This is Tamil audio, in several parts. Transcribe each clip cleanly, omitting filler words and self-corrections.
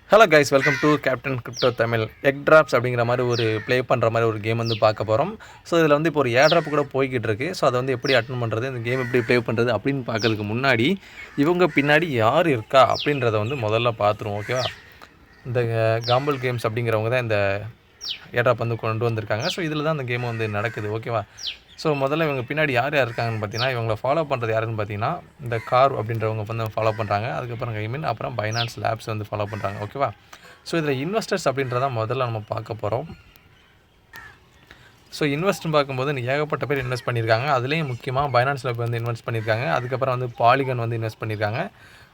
Hello guys, welcome to captain crypto Tamil. Egg drops அப்படிங்கிற மாதிரி ஒரு ப்ளே பண்ணுற மாதிரி ஒரு கேம் வந்து பார்க்க போகிறோம். ஸோ இதில் வந்து இப்போ ஒரு ஏர் ட்ராப் கூட போய்கிட்டு இருக்கு. ஸோ அதை வந்து எப்படி அட்டன் பண்ணுறது, இந்த கேம் எப்படி ப்ளே பண்ணுறது அப்படின்னு பார்க்கறதுக்கு முன்னாடி இவங்க பின்னாடி யார் இருக்கா அப்படின்றத வந்து முதல்ல பார்த்துருவோம். ஓகேவா? இந்த காம்பிள் கேம்ஸ் அப்படிங்கிறவங்க தான் இந்த ஏர் ட்ராப் வந்து கொண்டு வந்திருக்காங்க. ஸோ இதில் தான் இந்த கேம் வந்து நடக்குது. ஓகேவா? ஸோ முதல்ல இவங்க பின்னாடி யார் இருக்காங்கன்னு பார்த்தீங்கன்னா, இவங்களை ஃபாலோ பண்ணுறது யாருன்னு பார்த்தீங்கன்னா, இந்த கார் அப்படின்றவங்க வந்து ஃபாலோ பண்ணுறாங்க. அதுக்கப்புறம் கைமின், அப்புறம் பைனான்ஸ் லேப்ஸ் வந்து ஃபாலோ பண்ணுறாங்க. ஓகேவா? ஸோ இதில் இன்வெஸ்டர்ஸ் அப்படின்றதான் முதல்ல நம்ம பார்க்க போகிறோம். ஸோ இன்வெஸ்ட்னு பார்க்கும்போது ஏகப்பட்ட பேர் இன்வெஸ்ட் பண்ணியிருக்காங்க. அதுலேயும் முக்கியமாக பைனான்ஸ் லேப் வந்து இன்வெஸ்ட் பண்ணியிருக்காங்க. அதுக்கப்புறம் வந்து பாலிகன் வந்து இன்வெஸ்ட் பண்ணியிருக்காங்க.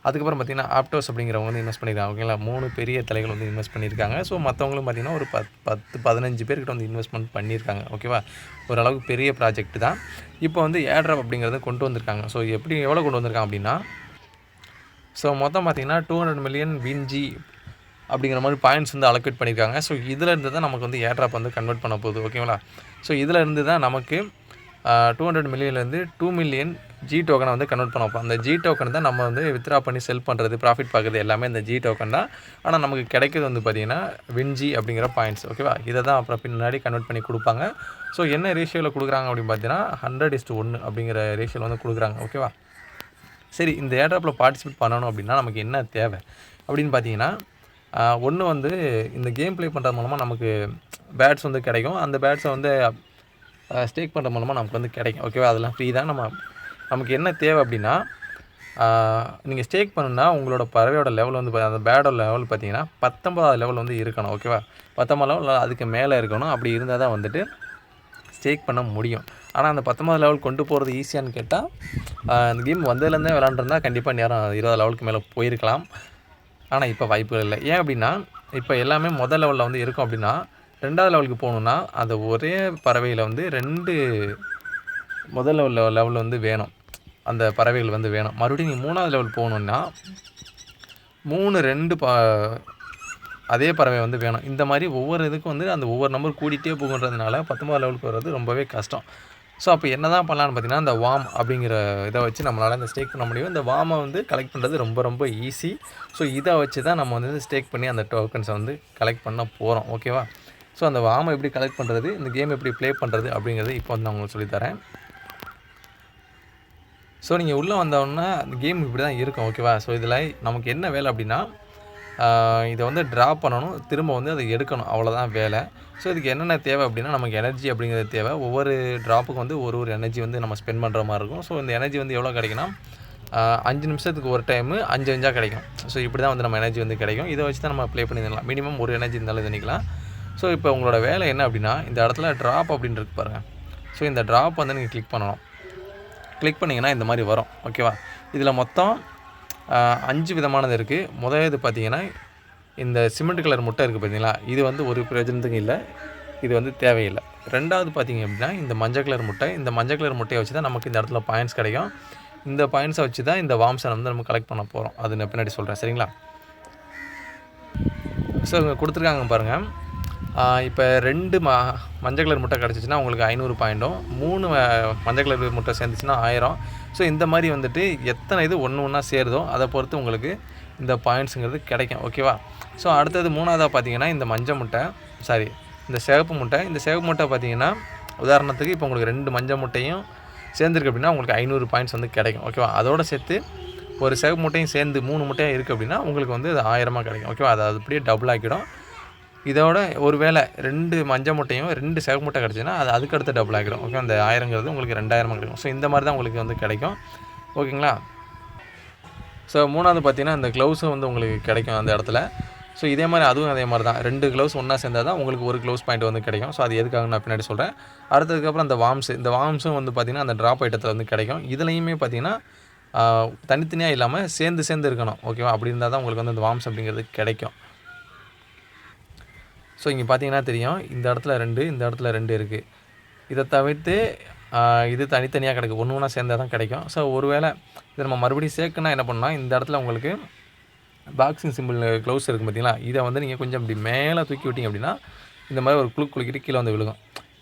அதுக்கப்புறம் பார்த்திங்கன்னா ஆப்டோஸ் அப்படிங்கிறவங்க வந்து இன்வெஸ்ட் பண்ணியிருக்காங்க. ஓகேங்களா? 3 பெரிய தலைகள் வந்து இன்வெஸ்ட் பண்ணியிருக்காங்க. ஸோ மற்றவங்களும் பார்த்திங்கன்னா ஒரு 10-15 பேர்கிட்ட வந்து இன்வெஸ்ட்மெண்ட் பண்ணியிருக்காங்க. ஓகேவா? ஓரளவுக்கு பெரிய ப்ராஜெக்ட் தான். இப்போ வந்து ஏர் ட்ராப் அப்படிங்கிறத கொண்டு வந்திருக்காங்க. ஸோ எவ்வளோ கொண்டு வந்திருக்காங்க அப்படின்னா, ஸோ மொத்தம் பார்த்திங்கன்னா 200 மில்லியன் வின்ஜி அப்படிங்கிற மாதிரி பாயிண்ட்ஸ் வந்து அலோகேட் பண்ணியிருக்காங்க. ஸோ இதில் இருந்து தான் நமக்கு வந்து ஏர் ட்ராப் வந்து கன்வெர்ட் பண்ண போகுது. ஓகேங்களா? ஸோ இதில் இருந்து தான் நமக்கு 200 மில்லியன்லேருந்து 2 மில்லியன் ஜி டோக்கனை வந்து கன்வெர்ட் பண்ண போகிறோம். அந்த ஜி டோக்கன் தான் நம்ம வந்து வித்ரா பண்ணி செல் பண்ணுறது, ப்ராஃபிட் பார்க்குறது எல்லாமே இந்த ஜி டோக்கன் தான். ஆனால் நமக்கு கிடைக்கிறது வந்து பார்த்திங்கன்னா வின்ஜி அப்படிங்கிற பாயிண்ட்ஸ். ஓகேவா? இதை தான் அப்புறம் பின்னாடி கன்வெர்ட் பண்ணி கொடுப்பாங்க. ஸோ என்ன ரேஷியோவில் கொடுக்குறாங்க அப்படின்னு பார்த்தீங்கன்னா 100:1 அப்படிங்கிற ரேஷியோவில் வந்து கொடுக்குறாங்க. ஓகேவா? சரி, இந்த ஏர் ட்ராப்பில் பார்ட்டிசிபேட் பண்ணணும் அப்படின்னா நமக்கு என்ன தேவை அப்படின்னு பார்த்தீங்கன்னா, ஒன்று வந்து இந்த கேம் ப்ளே பண்ணுறது மூலமாக நமக்கு பேட்ஸ் வந்து கிடைக்கும். அந்த பேட்ஸை வந்து ஸ்டேக் பண்ணுற மூலமாக நமக்கு வந்து கிடைக்கும். ஓகேவா? அதெல்லாம் ஃப்ரீ தான். நமக்கு என்ன தேவை அப்படின்னா, நீங்கள் ஸ்டேக் பண்ணுன்னா உங்களோட பறவையோட லெவல் வந்து அந்த பேடோட லெவல் பார்த்தீங்கன்னா 19வது லெவல் வந்து இருக்கணும். ஓகேவா? 19 லெவல் அதுக்கு மேலே இருக்கணும். அப்படி இருந்தால் தான் வந்துட்டு ஸ்டேக் பண்ண முடியும். ஆனால் அந்த 19வது லெவல் கொண்டு போகிறது ஈஸியான்னு கேட்டால், இந்த கேம் வந்ததுலேருந்தே விளாண்டுருந்தா கண்டிப்பாக நேரம் 20 லெவலுக்கு மேலே போயிருக்கலாம். ஆனால் இப்போ வாய்ப்புகள் இல்லை. ஏன் அப்படின்னா, இப்போ எல்லாமே முதல் லெவலில் வந்து இருக்கும். அப்படின்னா 2வது லெவலுக்கு போகணுன்னா அந்த ஒரே பறவையில் வந்து 2 முதல் லெவலில் வந்து வேணும். அந்த பறவைகள் வந்து வேணும். மறுபடியும் நீங்கள் 3வது லெவல் போகணுன்னா 2 அதே பறவை வந்து வேணும். இந்த மாதிரி ஒவ்வொரு இதுக்கும் வந்து அந்த ஒவ்வொரு நம்பர் கூட்டிகிட்டே போகுன்றதுனால 19வது லெவலுக்கு வர்றது ரொம்பவே கஷ்டம். ஸோ அப்போ என்ன தான் பண்ணலான்னு பார்த்தீங்கன்னா, இந்த வார்ம் அப்படிங்கிற இதை வச்சு நம்மளால் இந்த ஸ்டேக் பண்ண முடியும். இந்த வார்மை வந்து கலெக்ட் பண்ணுறது ரொம்ப ரொம்ப ஈஸி. ஸோ இதை வச்சு தான் நம்ம வந்து ஸ்டேக் பண்ணி அந்த டோக்கன்ஸை வந்து கலெக்ட் பண்ண போகிறோம். ஓகேவா? ஸோ அந்த வார்மை எப்படி கலெக்ட் பண்ணுறது, இந்த கேம் எப்படி ப்ளே பண்ணுறது அப்படிங்கிறது இப்போ வந்து நான் உங்களுக்கு சொல்லித்தரேன். ஸோ நீங்கள் உள்ளே வந்தோடனே அந்த கேம் இப்படி தான் இருக்கும். ஓகேவா? ஸோ இதில் நமக்கு என்ன வேலை அப்படின்னா, இதை வந்து ட்ராப் பண்ணணும், திரும்ப வந்து அதை எடுக்கணும், அவ்வளோதான் வேலை. ஸோ இதுக்கு என்னென்ன தேவை அப்படின்னா, நமக்கு எனர்ஜி அப்படிங்கிறது தேவை. ஒவ்வொரு ட்ராப்புக்கு வந்து ஒரு எனர்ஜி வந்து நம்ம ஸ்பெண்ட் பண்ணுற மாதிரி இருக்கும். ஸோ இந்த எனர்ஜி வந்து எவ்வளோ கிடைக்குன்னா, 5 நிமிஷத்துக்கு ஒரு டைமு 5 கிடைக்கும். ஸோ இப்படி தான் வந்து நம்ம எனர்ஜி வந்து கிடைக்கும். இதை வச்சு தான் நம்ம ப்ளே பண்ணிடலாம். மினிமம் ஒரு எனர்ஜி இருந்தாலும் இது நிற்கலாம். ஸோ இப்போ உங்களோட வேலை என்ன அப்படின்னா, இந்த இடத்துல ட்ராப் அப்படின்னு இருக்கு பாருங்கள். ஸோ இந்த ட்ராப் வந்து நீங்கள் கிளிக் பண்ணணும். கிளிக் பண்ணிங்கன்னா இந்த மாதிரி வரும். ஓகேவா? இதில் மொத்தம் 5 விதமானது இருக்குது. முதல் இது பார்த்தீங்கன்னா, இந்த சிமெண்ட் கலர் முட்டை இருக்குது பார்த்தீங்களா, இது வந்து ஒரு பிரயோஜனத்துக்கும் இல்லை, இது வந்து தேவையில்லை. 2வது பார்த்தீங்க அப்படின்னா, இந்த மஞ்சள் கலர் முட்டை. இந்த மஞ்சள் கலர் முட்டையை வச்சு தான் நமக்கு இந்த இடத்துல பாயிண்ட்ஸ் கிடைக்கும். இந்த பாயிண்ட்ஸை வச்சு தான் இந்த வார்ம்ஸை வந்து நம்ம கலெக்ட் பண்ண போகிறோம். அது நான் பின்னாடி சொல்கிறேன். சரிங்களா? ஸோ இங்கே கொடுத்துருக்காங்க பாருங்கள். இப்போ 2 மஞ்சள் கலர் முட்டை கிடச்சிச்சின்னா உங்களுக்கு 500 பாயிண்ட்டும், 3 மஞ்சள் கலர் முட்டை சேர்ந்துச்சுன்னா 1000. ஸோ இந்த மாதிரி வந்துட்டு எத்தனை இது ஒன்றா சேருதோ அதை பொறுத்து உங்களுக்கு இந்த பாயிண்ட்ஸுங்கிறது கிடைக்கும். ஓகேவா? ஸோ அடுத்தது 3வதாக பார்த்தீங்கன்னா, இந்த இந்த சிவப்பு முட்டை. இந்த சிவப்பு முட்டை பார்த்தீங்கன்னா, உதாரணத்துக்கு இப்போ உங்களுக்கு 2 மஞ்சள் முட்டையும் சேர்ந்துருக்கு அப்படின்னா உங்களுக்கு 500 பாயிண்ட்ஸ் வந்து கிடைக்கும். ஓகேவா? அதோடு சேர்த்து ஒரு சிவப்பு முட்டையும் சேர்ந்து 3 முட்டையாக இருக்குது அப்படின்னா உங்களுக்கு வந்து அது 1000 கிடைக்கும். ஓகேவா? அது அப்படியே டபுள் ஆக்கிடும். இதோட ஒரு வேளை 2 மஞ்சள் முட்டையும் 2 சிவப்பு முட்டை கிடச்சின்னா அது அதுக்கடுத்து டபுள் ஆகிடும். ஓகே? அந்த 1000ங்கிறது உங்களுக்கு 2000 கிடைக்கும். ஸோ இந்த மாதிரி தான் உங்களுக்கு வந்து கிடைக்கும். ஓகேங்களா? ஸோ 3வது பார்த்தீங்கன்னா, இந்த க்ளவுஸும் வந்து உங்களுக்கு கிடைக்கும் அந்த இடத்துல. ஸோ இதே மாதிரி அதுவும் அதே மாதிரி தான். 2 க்ளவுஸ் ஒன்றா சேர்ந்தால் தான் உங்களுக்கு ஒரு க்ளவுஸ் பாயிண்ட் வந்து கிடைக்கும். ஸோ அது எதுக்காக நான் பின்னாடி சொல்கிறேன். அடுத்ததுக்கப்புறம் இந்த வார்ம்ஸும் வந்து பார்த்திங்கன்னா அந்த ட்ராப் ஐட்டத்தில் வந்து கிடைக்கும். இதுலேயுமே பார்த்திங்கன்னா தனித்தனியாக இல்லாமல் சேர்ந்து இருக்கணும். ஓகேவா? அப்படி இருந்தால் தான் உங்களுக்கு வந்து அந்த வார்ம்ஸ் அப்படிங்கிறது கிடைக்கும். ஸோ இங்கே பார்த்தீங்கன்னா தெரியும், இந்த இடத்துல 2, இந்த இடத்துல 2 இருக்குது. இதை தவிர்த்து இது தனித்தனியாக கிடைக்கும். ஒன்று ஒன்றா சேர்ந்தால் தான் கிடைக்கும். ஸோ ஒரு வேளை இதை நம்ம மறுபடியும் சேர்க்கணுன்னா என்ன பண்ணால், இந்த இடத்துல உங்களுக்கு பாக்ஸிங் சிம்பிள் க்ளவுஸ் இருக்குது பார்த்தீங்களா, இதை வந்து நீங்கள் கொஞ்சம் இப்படி மேலே தூக்கி விட்டிங்க அப்படின்னா இந்த மாதிரி ஒரு குலுக்கிட்டு கீழே வந்து விழுகும்.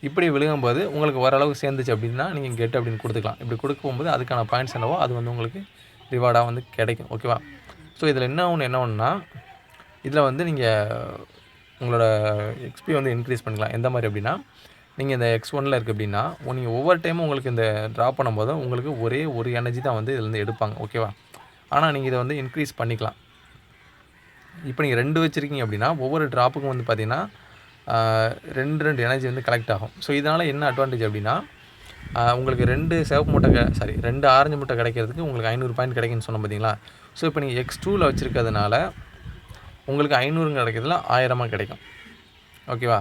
இப்படி விழுகும்போது உங்களுக்கு ஓரளவுக்கு சேர்ந்துச்சு அப்படின்னா நீங்கள் கெட் அப்படின்னு கொடுத்துக்கலாம். இப்படி கொடுக்கும்போது அதுக்கான பாயிண்ட்ஸ் என்னவோ அது வந்து உங்களுக்கு ரிவார்டாக வந்து கிடைக்கும். ஓகேவா? ஸோ இதில் என்ன ஒன்றுனா, இதில் வந்து நீங்கள் உங்களோட எக்ஸ்பி வந்து இன்க்ரீஸ் பண்ணிக்கலாம். எந்த மாதிரி அப்படின்னா, நீங்கள் இந்த X1ல இருக்குது அப்படின்னா, நீங்கள் ஒவ்வொரு டைமும் உங்களுக்கு இந்த ட்ராப் பண்ணும்போதும் உங்களுக்கு ஒரே ஒரு எனர்ஜி தான் வந்து இதுலேருந்து எடுப்பாங்க. ஓகேவா? ஆனால் நீங்கள் இதை வந்து இன்க்ரீஸ் பண்ணிக்கலாம். இப்போ நீங்கள் 2 வச்சுருக்கீங்க அப்படின்னா, ஒவ்வொரு ட்ராப்புக்கும் வந்து பார்த்தீங்கன்னா 2 எனர்ஜி வந்து கலெக்ட் ஆகும். ஸோ இதனால் என்ன அட்வான்டேஜ் அப்படின்னா, உங்களுக்கு 2 சிவப்பு முட்டை 2 ஆரஞ்சு முட்டை கிடைக்கிறதுக்கு உங்களுக்கு 500 பாயிண்ட் கிடைக்குன்னு சொன்னோம் பார்த்தீங்களா? ஸோ இப்போ நீங்கள் X2ல வச்சுருக்கிறதுனால உங்களுக்கு 500 கிடைக்கிறதுல 1000 கிடைக்கும். ஓகேவா?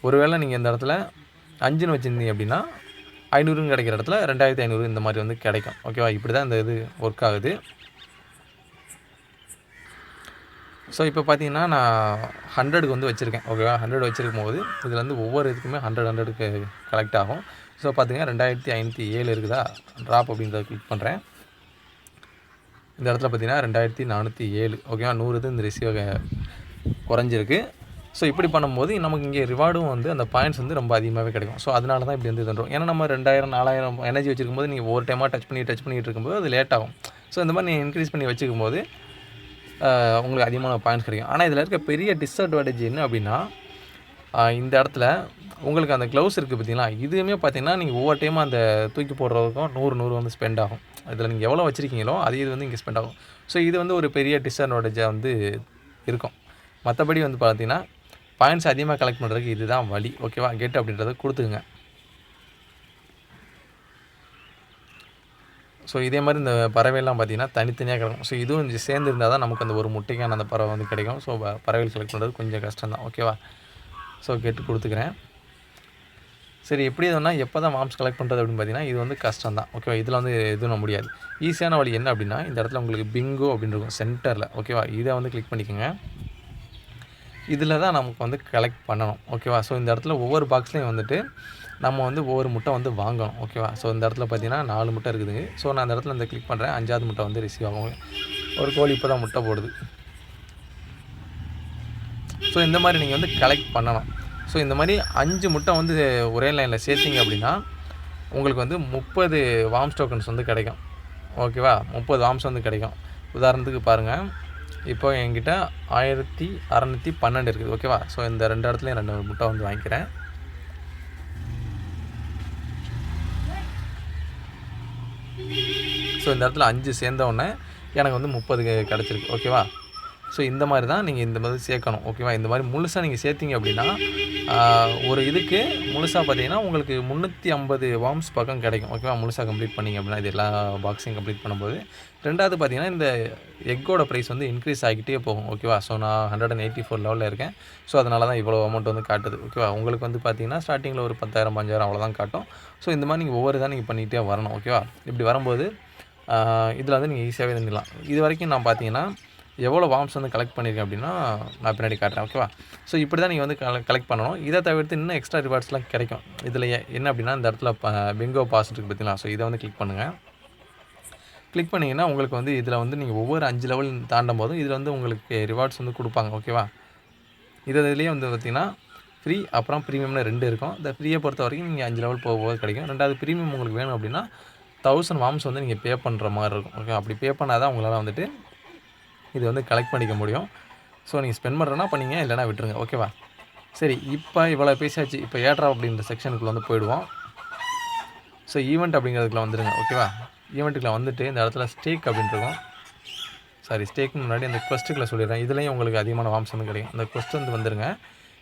ஒருவேளை நீங்கள் இந்த இடத்துல 5ன்னு வச்சுருந்தீங்க அப்படின்னா 500 கிடைக்கிற இடத்துல 2500 இந்த மாதிரி வந்து கிடைக்கும். ஓகேவா? இப்படி தான் இந்த இது ஒர்க் ஆகுது. ஸோ இப்போ பார்த்தீங்கன்னா நான் 100க்கு வந்து வச்சுருக்கேன். ஓகேவா? 100 வச்சுருக்கும் போது இதில் வந்து ஒவ்வொரு இதுக்குமே 100க்கு கலெக்ட் ஆகும். ஸோ பார்த்தீங்கன்னா 2507 இருக்குதா? ட்ராப் அப்படின்றத கிளிக் பண்ணுறேன். இந்த இடத்துல பார்த்தீங்கன்னா 2407. ஓகேவா? 100 இது இந்த ரிசீவ் குறைஞ்சிருக்கு. ஸோ இப்படி பண்ணும்போது நமக்கு இங்கே ரிவார்டும் வந்து அந்த பாயிண்ட்ஸ் வந்து ரொம்ப அதிகமாகவே கிடைக்கும். ஸோ அதனால தான் இப்படி வந்து பண்ணுறோம். ஏன்னா நம்ம 2000 4000 எனர்ஜி வச்சுருக்கும்போது நீங்கள் ஒவ்வொரு டைமாக டச் பண்ணிகிட்டு இருக்கும்போது அது லேட் ஆகும். ஸோ இந்த மாதிரி நீங்கள் இன்க்ரீஸ் பண்ணி வச்சுக்கும்போது உங்களுக்கு அதிகமான பாயிண்ட்ஸ் கிடைக்கும். ஆனால் இதில் இருக்க பெரிய டிஸ்அட்வான்டேஜ் என்ன அப்படின்னா, இந்த இடத்துல உங்களுக்கு அந்த க்ளவுஸ் இருக்குது பார்த்தீங்களா? இதுவுமே பார்த்தீங்கன்னா நீங்கள் ஒவ்வொரு டைமாக அந்த தூக்கி போடுறதுக்கும் 100 வந்து ஸ்பெண்ட் ஆகும். இதில் நீங்கள் எவ்வளோ வச்சுருக்கீங்களோ அதே இது வந்து இங்கே ஸ்பெண்ட் ஆகும். ஸோ இது வந்து ஒரு பெரிய டிஸ்அட்வான்டேஜாக வந்து இருக்கும். மற்றபடி வந்து பார்த்தீங்கன்னா பாயிண்ட்ஸ் அதிகமாக கலெக்ட் பண்ணுறதுக்கு இதுதான் வழி. ஓகேவா? கெட் அப்படின்றத கொடுத்துக்குங்க. ஸோ இதே மாதிரி இந்த பறவைலாம் பார்த்திங்கன்னா தனித்தனியாக கிடக்கும். ஸோ இதுவும் சேர்ந்து இருந்தால் தான் நமக்கு அந்த ஒரு முட்டைக்கான அந்த பறவை வந்து கிடைக்கும். ஸோ பறவைகள் செலக்ட் பண்ணுறது கொஞ்சம் கஷ்டம் தான். ஓகேவா? ஸோ கெட்டு கொடுத்துக்கிறேன். சரி, எப்படி இதுனா எப்போ தான் வார்ம்ஸ் கலெக்ட் பண்ணுறது அப்படின்னு பார்த்தீங்கன்னா இது வந்து கஷ்டம் தான். ஓகேவா? இதில் வந்து எதுவும் முடியாது. ஈஸியான வழி என்ன அப்படின்னா, இந்த இடத்துல உங்களுக்கு பிங்கோ அப்படின்னு இருக்கும் சென்டரில். ஓகேவா? இதை வந்து கிளிக் பண்ணிக்கோங்க. இதில் தான் நமக்கு வந்து கலெக்ட் பண்ணணும். ஓகேவா? ஸோ இந்த இடத்துல ஒவ்வொரு பாக்ஸ்லேயும் வந்துட்டு நம்ம வந்து ஒவ்வொரு முட்டை வந்து வாங்கணும். ஓகேவா? ஸோ இந்த இடத்துல பார்த்தீங்கன்னா 4 முட்டை இருக்குதுங்க. ஸோ நான் இந்த இடத்துல கிளிக் பண்ணுறேன். 5வது முட்டை வந்து ரிசீவ் ஆகும். ஒரு கோழி இப்போ தான் முட்டை போடுது. ஸோ இந்த மாதிரி நீங்கள் வந்து கலெக்ட் பண்ணணும். ஸோ இந்த மாதிரி 5 முட்டை வந்து ஒரே லைனில் சேர்த்திங்க அப்படின்னா உங்களுக்கு வந்து 30 வார்ம்ஸ் டோக்கன்ஸ் வந்து கிடைக்கும். ஓகேவா? 30 வார்ம்ஸ் வந்து கிடைக்கும். உதாரணத்துக்கு பாருங்கள், இப்போ என்கிட்ட 1612 இருக்குது. ஓகேவா? ஸோ இந்த 2 இடத்துலையும் 2 முட்டை வந்து வாங்கிக்கிறேன். ஸோ இந்த இடத்துல 5 சேர்ந்தவுடனே எனக்கு வந்து 30 கிடச்சிருக்கு. ஓகேவா? ஸோ இந்த மாதிரி தான் நீங்கள் இந்த மாதிரி சேர்க்கணும். ஓகேவா? இந்த மாதிரி முழுசாக நீங்கள் சேர்த்திங்க அப்படின்னா ஒரு இதுக்கு முழுசாக பார்த்தீங்கன்னா உங்களுக்கு 350 வார்ம்ஸ் பக்கம் கிடைக்கும். ஓகேவா? முழுசாக கம்ப்ளீட் பண்ணிங்க அப்படின்னா இது எல்லா பாக்ஸையும் கம்ப்ளீட் பண்ணும்போது. ரெண்டாவது பார்த்தீங்கன்னா இந்த எக்கோட ப்ரைஸ் வந்து இன்க்ரீஸ் ஆகிட்டே போகும். ஓகேவா? ஸோ நான் 184 லெவலில் இருக்கேன். ஸோ அதனால தான் இவ்வளோ அமௌண்ட் வந்து காட்டுது. ஓகேவா? உங்களுக்கு வந்து பார்த்தீங்கன்னா ஸ்டார்டிங்கில் ஒரு 10,000 5,000 அவ்வளோதான் காட்டும். ஸோ இந்த மாதிரி நீங்கள் ஒவ்வொரு தான் நீங்கள் பண்ணிகிட்டே வரணும். ஓகேவா? இப்படி வரும்போது இதில் வந்து நீங்கள் ஈஸியாகவே இருந்துடலாம். இது வரைக்கும் நான் பார்த்தீங்கன்னா எவ்வளோ வார்ம்ஸ் வந்து கலெக்ட் பண்ணியிருக்கேன் அப்படின்னா நான் பின்னாடி காட்டுறேன். ஓகேவா? ஸோ இப்படி தான் நீங்கள் வந்து கலெக்ட் பண்ணணும். இதை தவிர்த்து இன்னும் எக்ஸ்ட்ரா ரிவார்ட்ஸ்லாம் கிடைக்கும். இதில் என்ன அப்படின்னா இந்த இடத்துல பிங்கோ பாஸ் இருக்குது பார்த்தீங்களா? ஸோ இதை வந்து கிளிக் பண்ணுங்கள். கிளிக் பண்ணிங்கன்னா உங்களுக்கு வந்து இதில் வந்து நீங்கள் ஒவ்வொரு 5 லெவல் தாண்டும் போதும் இதில் வந்து உங்களுக்கு ரிவார்ட்ஸ் வந்து கொடுப்பாங்க. ஓகேவா? இதுலேயே வந்து பார்த்திங்கன்னா ஃப்ரீ அப்புறம் ப்ரீமியம்னு 2 இருக்கும். இந்த ஃப்ரீயை பொறுத்த வரைக்கும் நீங்கள் 5 லெவல் போகும்போது கிடைக்கும். ரெண்டாவது ப்ரீமியம் உங்களுக்கு வேணும் அப்படின்னா 1000 வார்ம்ஸ் வந்து நீங்கள் பே பண்ணுற மாதிரி இருக்கும். ஓகே, அப்படி பே பண்ணால் தான் உங்களால் வந்துட்டு இது வந்து கலெக்ட் பண்ணிக்க முடியும். ஸோ நீங்கள் ஸ்பெண்ட் பண்ணுறேன்னா பண்ணிங்க, இல்லைனா விட்டுருங்க. ஓகேவா? சரி, இப்போ இவ்வளோ பேசியாச்சு. இப்போ ஏட்ராப் அப்படின்ற செக்ஷனுக்குள்ளே வந்து போயிடுவோம். ஸோ ஈவெண்ட் அப்படிங்கிறதுக்குள்ள வந்துடுங்க. ஓகேவா? ஈவெண்ட்டுக்குள்ள வந்துட்டு இந்த இடத்துல ஸ்டேக் அப்படின்ட்டுருக்கும். ஸ்டேக்கு முன்னாடி அந்த கொஸ்ட்டுக்குள்ள சொல்லிடுறேன். இதுலேயும் உங்களுக்கு அதிகமான வார்ம்ஸ் வந்து கிடைக்கும். அந்த கொஸ்ட் வந்து வந்துடுங்க.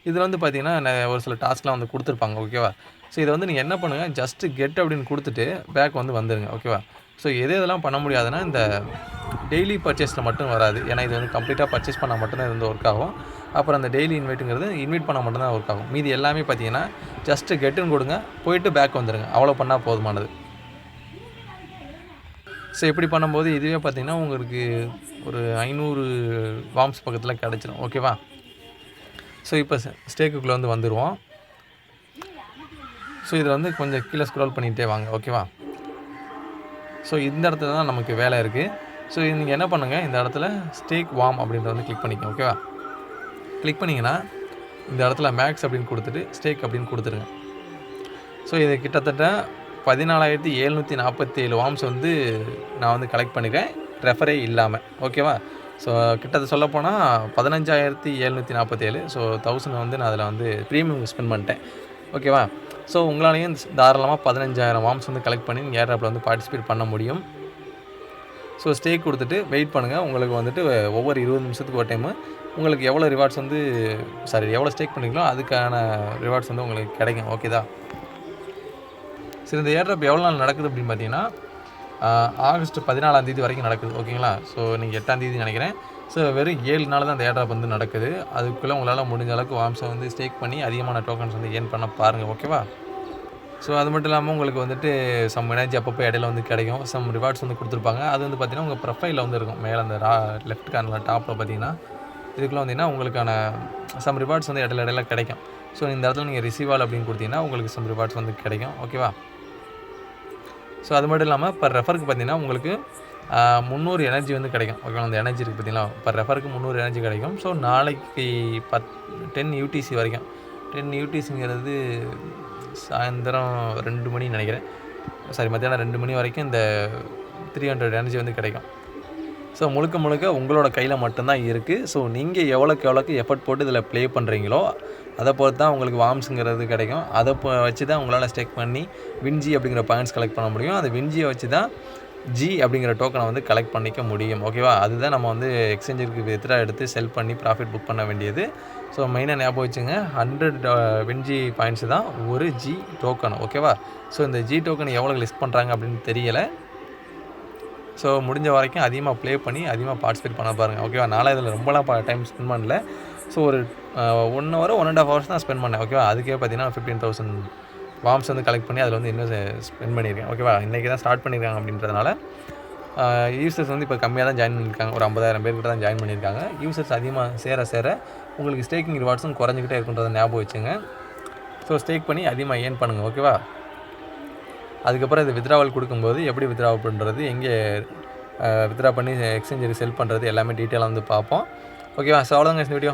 இதில் வந்து பார்த்தீங்கன்னா ஒரு சில டாஸ்க்லாம் வந்து கொடுத்துருப்பாங்க. ஓகேவா? ஸோ இதை வந்து நீங்கள் என்ன பண்ணுங்கள், ஜஸ்ட்டு கெட் அப்படின்னு கொடுத்துட்டு பேக் வந்து வந்துடுங்க. ஓகேவா? ஸோ இதெல்லாம் பண்ண முடியாதுன்னா இந்த டெய்லி பர்ச்சேஸில் மட்டும் வராது. ஏன்னா இது வந்து கம்ப்ளீட்டாக பர்ச்சேஸ் பண்ணால் மட்டும்தான் இது வந்து ஒர்க் ஆகும். அப்புறம் அந்த டெய்லி இன்வைட்டுங்கிறது இன்வைட் பண்ணால் மட்டும்தான் ஒர்க் ஆகும். மீதி எல்லாமே பார்த்தீங்கன்னா ஜஸ்ட்டு கெட்டுன்னு கொடுங்க, போயிட்டு பேக் வந்துடுங்க. அவ்வளோ பண்ணால் போதுமானது. ஸோ இப்படி பண்ணும்போது இதுவே பார்த்தீங்கன்னா உங்களுக்கு ஒரு 500 வார்ம்ஸ் பக்கத்தில் கிடச்சிடும். ஓகேவா? ஸோ இப்போ ஸ்டேக்குள்ளே வந்து வந்துடுவோம். ஸோ இதில் வந்து கொஞ்சம் கீழே ஸ்க்ரோல் பண்ணிகிட்டே வாங்க. ஓகேவா? ஸோ இந்த இடத்துல தான் நமக்கு வேலை இருக்குது. ஸோ நீங்கள் என்ன பண்ணுங்கள், இந்த இடத்துல ஸ்டேக் வார்ம் அப்படின்றத வந்து கிளிக் பண்ணிக்கோங்க. ஓகேவா? கிளிக் பண்ணிங்கன்னா இந்த இடத்துல மேக்ஸ் அப்படின்னு கொடுத்துட்டு ஸ்டேக் அப்படின்னு கொடுத்துருங்க. ஸோ இது கிட்டத்தட்ட 14,747 வார்ம்ஸ் வந்து நான் வந்து கலெக்ட் பண்ணிக்கிறேன், ரெஃபரே இல்லாமல். ஓகேவா? ஸோ கிட்டத்தட்ட சொல்லப்போனால் 15,747. ஸோ 1000 வந்து நான் அதில் வந்து ப்ரீமியம் ஸ்பெண்ட் பண்ணிட்டேன். ஓகேவா? ஸோ உங்களாலேயும் தாராளமாக 15,000 வார்ம்ஸ் வந்து கலெக்ட் பண்ணி நீங்கள் ஏர்ட்ராப்பில் வந்து பார்ட்டிசிபேட் பண்ண முடியும். ஸோ ஸ்டேக் கொடுத்துட்டு வெயிட் பண்ணுங்கள். உங்களுக்கு வந்துட்டு ஒவ்வொரு 20 நிமிஷத்துக்கு ஒரு டைமு உங்களுக்கு எவ்வளோ ரிவார்ட்ஸ் வந்து எவ்வளோ ஸ்டேக் பண்ணிங்களோ அதுக்கான ரிவார்ட்ஸ் வந்து உங்களுக்கு கிடைக்கும். ஓகேதா? சரி, இந்த ஏர்ட்ராப் எவ்வளோ நாள் நடக்குது அப்படின்னு பார்த்தீங்கன்னா ஆகஸ்ட் 14 வரைக்கும் நடக்குது. ஓகேங்களா? ஸோ நீங்கள் 8 நினைக்கிறேன். ஸோ வெறும் 7 நாள் தான் அந்த ஏர்ட்ராப் வந்து நடக்குது. அதுக்குள்ளே உங்களால் முடிஞ்ச அளவுக்கு வார்ம்ஸை வந்து ஸ்டேக் பண்ணி அதிகமான டோக்கன்ஸ் வந்து ஏர்ன் பண்ண பாருங்கள். ஓகேவா? ஸோ அது மட்டும் இல்லாமல் உங்களுக்கு வந்துட்டு சம் எனர்ஜி அப்பப்போ இடையில வந்து கிடைக்கும். சம் ரிவார்ட்ஸ் வந்து கொடுத்துருப்பாங்க. அது வந்து பார்த்திங்கன்னா உங்கள் ப்ரொஃபைலில் வந்து இருக்கும். மேலே அந்த லெஃப்ட் கார்னரில் டாப்பில் பார்த்தீங்கன்னா இதுக்குள்ளே வந்தீங்கன்னா உங்களுக்கான சம் ரிவார்ட்ஸ் வந்து இடையில கிடைக்கும். ஸோ இந்த இடத்துல நீங்கள் ரிசீவ் ஆல் அப்படின்னு கொடுத்தீங்கன்னா உங்களுக்கு சம் ரிவார்ட்ஸ் வந்து கிடைக்கும். ஓகேவா? ஸோ அது மட்டும் இல்லாமல் பர் ரெஃபருக்கு பார்த்தீங்கன்னா உங்களுக்கு 300 எனர்ஜி வந்து கிடைக்கும். ஓகேவா? அந்த எனர்ஜி இருக்குது பார்த்தீங்களா, பர் ரெஃபருக்கு 300 எனர்ஜி கிடைக்கும். ஸோ நாளைக்கு 10 UTC வரைக்கும் 10 UTCங்கிறது சாயந்தரம் 2 மணி நினைக்கிறேன். மத்தியானம் 2 மணி வரைக்கும் இந்த 300 எனர்ஜி வந்து கிடைக்கும். ஸோ முழுக்க உங்களோட கையில் மட்டும்தான் இருக்குது. ஸோ நீங்கள் எவ்வளோக்கு எஃபர்ட் போட்டு இதில் ப்ளே பண்ணுறீங்களோ அதை பொறுத்து தான் உங்களுக்கு வார்ம்ஸுங்கிறது கிடைக்கும். அதை வச்சு தான் உங்களால் ஸ்டேக் பண்ணி வின்ஜி அப்படிங்கிற பாயிண்ட்ஸ் கலெக்ட் பண்ண முடியும். அந்த வின்ஜியை வச்சு தான் ஜி அப்படிங்கிற டோக்கனை வந்து கலெக்ட் பண்ணிக்க முடியும். ஓகேவா? அதுதான் நம்ம வந்து எக்ஸ்சேஞ்சுக்கு எதிராக எடுத்து செல் பண்ணி ப்ராஃபிட் புக் பண்ண வேண்டியது. ஸோ மெயினாக ஞாபகம் வச்சுங்க, 100 வின்ஜி பாயிண்ட்ஸ் தான் ஒரு ஜி டோக்கன். ஓகேவா? ஸோ இந்த ஜி டோக்கன் எவ்வளோ லிஸ்ட் பண்ணுறாங்க அப்படின்னு தெரியலை. ஸோ முடிஞ்ச வரைக்கும் அதிகமாக ப்ளே பண்ணி அதிகமாக பார்ட்டிசிபேட் பண்ண பாருங்கள். ஓகேவா? நானும் இதில் ரொம்பலாம் டைம் ஸ்பெண்ட் பண்ணல. ஸோ ஒரு 1 hour 1.5 hours தான் ஸ்பெண்ட் பண்ணேன். ஓகேவா? அதுக்கே பார்த்தீங்கன்னா 15,000 வார்ம்ஸ் வந்து கலெக்ட் பண்ணி அதில் வந்து இன்னும் ஸ்பெண்ட் பண்ணியிருக்கேன். ஓகேவா? இன்றைக்கி தான் ஸ்டார்ட் பண்ணியிருக்காங்க அப்படின்றதுனால யூசர்ஸ் வந்து இப்போ கம்மியாக தான் ஜாயின் பண்ணியிருக்காங்க. ஒரு 50,000 பேர்கிட்ட தான் ஜாயின் பண்ணியிருக்காங்க. யூசர்ஸ் அதிகமாக சேர உங்களுக்கு ஸ்டேக்கிங் ரிவார்ட்ஸும் குறைஞ்சிக்கிட்டே இருக்குன்றதை ஞாபகம் வச்சுங்க. ஸோ ஸ்டேக் பண்ணி அதிகமாக ஏர்ன் பண்ணுங்கள். ஓகேவா? அதுக்கப்புறம் இது வித்ராவல் கொடுக்கும்போது எப்படி வித்ரா பண்ணுறது, எங்கே வித்ரா பண்ணி எக்ஸ்சேஞ்சருக்கு செல் பண்ணுறது எல்லாமே டீட்டெயிலாக வந்து பார்ப்போம். ஓகேவா? ஸோ அவ்வளோதாங்க இந்த வீடியோ.